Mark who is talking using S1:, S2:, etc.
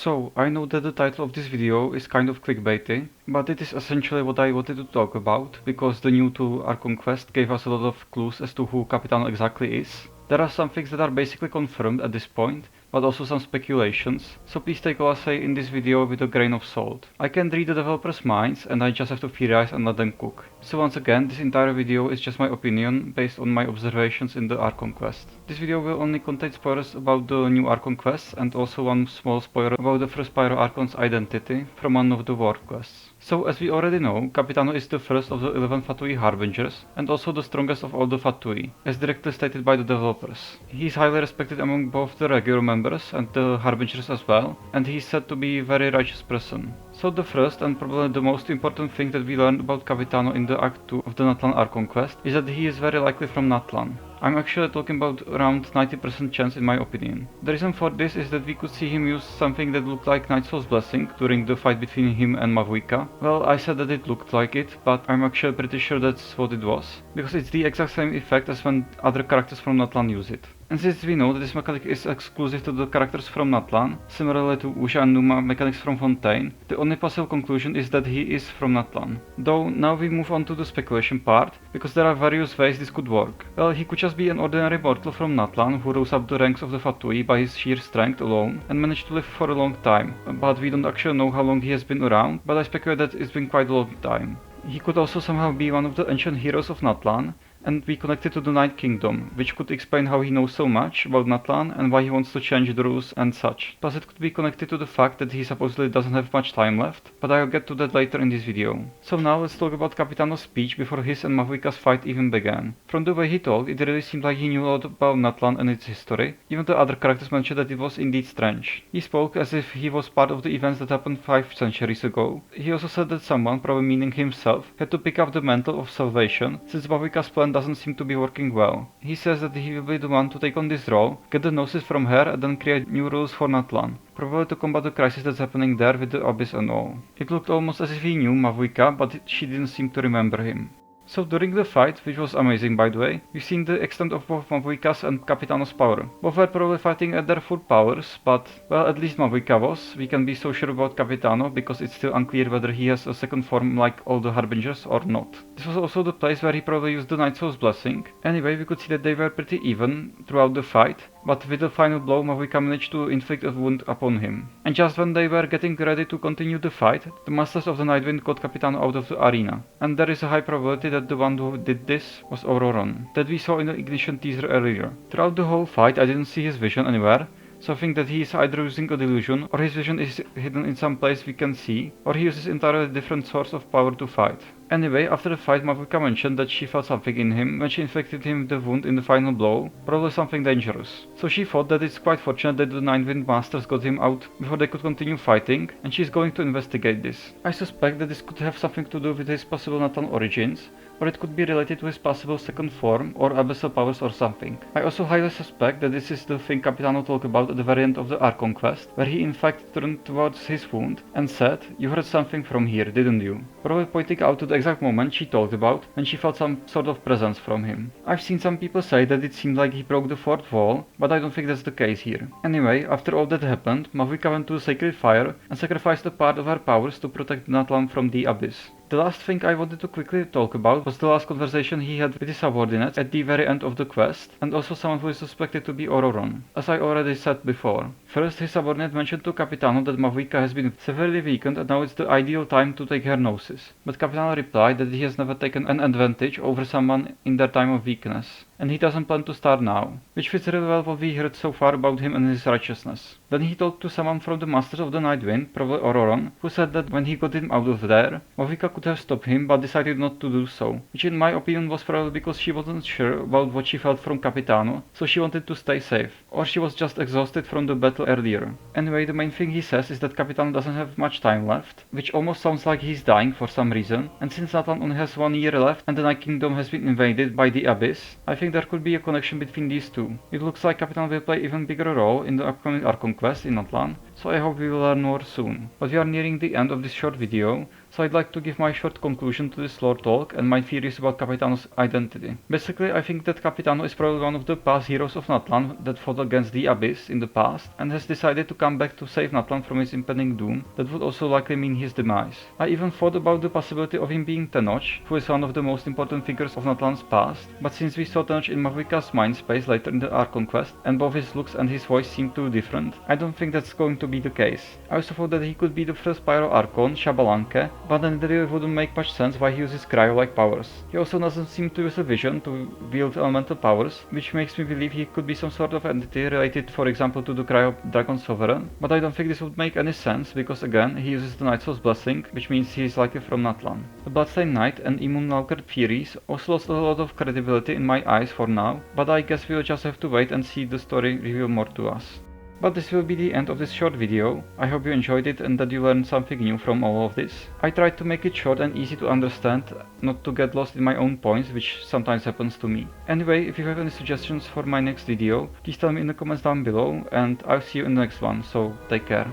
S1: So, I know that the title of this video is kind of clickbaity, but it is essentially what I wanted to talk about, because the new to our conquest gave us a lot of clues as to who Capitano exactly is. There are some things that are basically confirmed at this point, but also some speculations, so please take what I say in this video with a grain of salt. I can't read the developers' minds and I just have to theorize and let them cook. So once again, this entire video is just my opinion based on my observations in the Archon quest. This video will only contain spoilers about the new Archon quests and also one small spoiler about the first Pyro Archon's identity from one of the war quests. So as we already know, Capitano is the first of the 11 Fatui Harbingers and also the strongest of all the Fatui, as directly stated by the developers. He is highly respected among both the regular members and the Harbingers as well, and he is said to be a very righteous person. So the first and probably the most important thing that we learned about Capitano in the Act 2 of the Natlan Archon quest is that he is very likely from Natlan. I'm actually talking about around 90% chance in my opinion. The reason for this is that we could see him use something that looked like Night Soul's Blessing during the fight between him and Mavuika. Well, I said that it looked like it, but I'm actually pretty sure that's what it was, because it's the exact same effect as when other characters from Natlan use it. And since we know that this mechanic is exclusive to the characters from Natlan, similarly to Usha and Numa mechanics from Fontaine, the only possible conclusion is that he is from Natlan. Though now we move on to the speculation part, because there are various ways this could work. Well, he could just be an ordinary mortal from Natlan who rose up the ranks of the Fatui by his sheer strength alone and managed to live for a long time, but we don't actually know how long he has been around, but I speculate that it's been quite a long time. He could also somehow be one of the ancient heroes of Natlan, and be connected to the Night Kingdom, which could explain how he knows so much about Natlan and why he wants to change the rules and such. Plus it could be connected to the fact that he supposedly doesn't have much time left, but I'll get to that later in this video. So now let's talk about Capitano's speech before his and Mavuika's fight even began. From the way he talked, it really seemed like he knew a lot about Natlan and its history. Even the other characters mentioned that it was indeed strange. He spoke as if he was part of the events that happened 5 centuries ago. He also said that someone, probably meaning himself, had to pick up the mantle of salvation, since Mavuika's plan doesn't seem to be working well. He says that he will be the one to take on this role, get the gnosis from her and then create new rules for Natlan, probably to combat the crisis that's happening there with the abyss and all. It looked almost as if he knew Mavuika, but she didn't seem to remember him. So during the fight, which was amazing by the way, we've seen the extent of both Mavuika's and Capitano's power. Both were probably fighting at their full powers, but well, at least Mavuika was. We can be so sure about Capitano because it's still unclear whether he has a second form like all the Harbingers or not. This was also the place where he probably used the Night Soul's Blessing. Anyway, we could see that they were pretty even throughout the fight, but with the final blow Mavuika managed to inflict a wound upon him. And just when they were getting ready to continue the fight, the Masters of the Nightwind got Capitano out of the arena. And there is a high probability that the one who did this was Auroron, that we saw in the Ignition teaser earlier. Throughout the whole fight I didn't see his vision anywhere, so I think that he is either using a delusion, or his vision is hidden in some place we can see, or he uses entirely different source of power to fight. Anyway, after the fight Mavuika mentioned that she felt something in him when she inflicted him with the wound in the final blow, probably something dangerous. So she thought that it's quite fortunate that the Nightwind Masters got him out before they could continue fighting, and she's going to investigate this. I suspect that this could have something to do with his possible Natlan origins, or it could be related to his possible second form or abyssal powers or something. I also highly suspect that this is the thing Capitano talked about at the very end of the Archon quest, where he in fact turned towards his wound and said, "You heard something from here, didn't you?" Probably pointing out to the exact moment she talked about when she felt some sort of presence from him. I've seen some people say that it seemed like he broke the fourth wall, but I don't think that's the case here. Anyway, after all that happened, Mavuika went to the Sacred Fire and sacrificed a part of her powers to protect Natlan from the abyss. The last thing I wanted to quickly talk about was the last conversation he had with his subordinates at the very end of the quest, and also someone who is suspected to be Auroron, as I already said before. First, his subordinate mentioned to Capitano that Mavuika has been severely weakened and now it's the ideal time to take her gnosis. But Capitano replied that he has never taken an advantage over someone in their time of weakness, and he doesn't plan to start now, which fits really well what we heard so far about him and his righteousness. Then he talked to someone from the Masters of the Nightwind, probably Auroron, who said that when he got him out of there, Mavuika could have stopped him but decided not to do so, which in my opinion was probably because she wasn't sure about what she felt from Capitano, so she wanted to stay safe, or she was just exhausted from the battle earlier. Anyway, the main thing he says is that Capitano doesn't have much time left, which almost sounds like he's dying for some reason, and since Natlan only has 1 year left and the Night Kingdom has been invaded by the Abyss, I think there could be a connection between these two. It looks like Capitano will play even bigger role in the upcoming Archon quest in Natlan, so I hope we will learn more soon. But we are nearing the end of this short video, So I'd like to give my short conclusion to this lore talk and my theories about Capitano's identity. Basically, I think that Capitano is probably one of the past heroes of Natlan that fought against the Abyss in the past and has decided to come back to save Natlan from his impending doom that would also likely mean his demise. I even thought about the possibility of him being Tenoch, who is one of the most important figures of Natlan's past, but since we saw Tenoch in Mahuika's mind space later in the Archon quest, and both his looks and his voice seem too different, I don't think that's going to be the case. I also thought that he could be the first Pyro Archon, Xbalanque, but then it really wouldn't make much sense why he uses cryo-like powers. He also doesn't seem to use a vision to wield elemental powers, which makes me believe he could be some sort of entity related for example to the Cryo Dragon Sovereign, but I don't think this would make any sense because again, he uses the Night Soul's blessing, which means he is likely from Natlan. The Bloodstained Knight and Immune Lurker theories also lost a lot of credibility in my eyes for now, but I guess we'll just have to wait and see the story reveal more to us. But this will be the end of this short video. I hope you enjoyed it and that you learned something new from all of this. I tried to make it short and easy to understand, not to get lost in my own points, which sometimes happens to me. Anyway, if you have any suggestions for my next video, please tell me in the comments down below and I'll see you in the next one, so take care.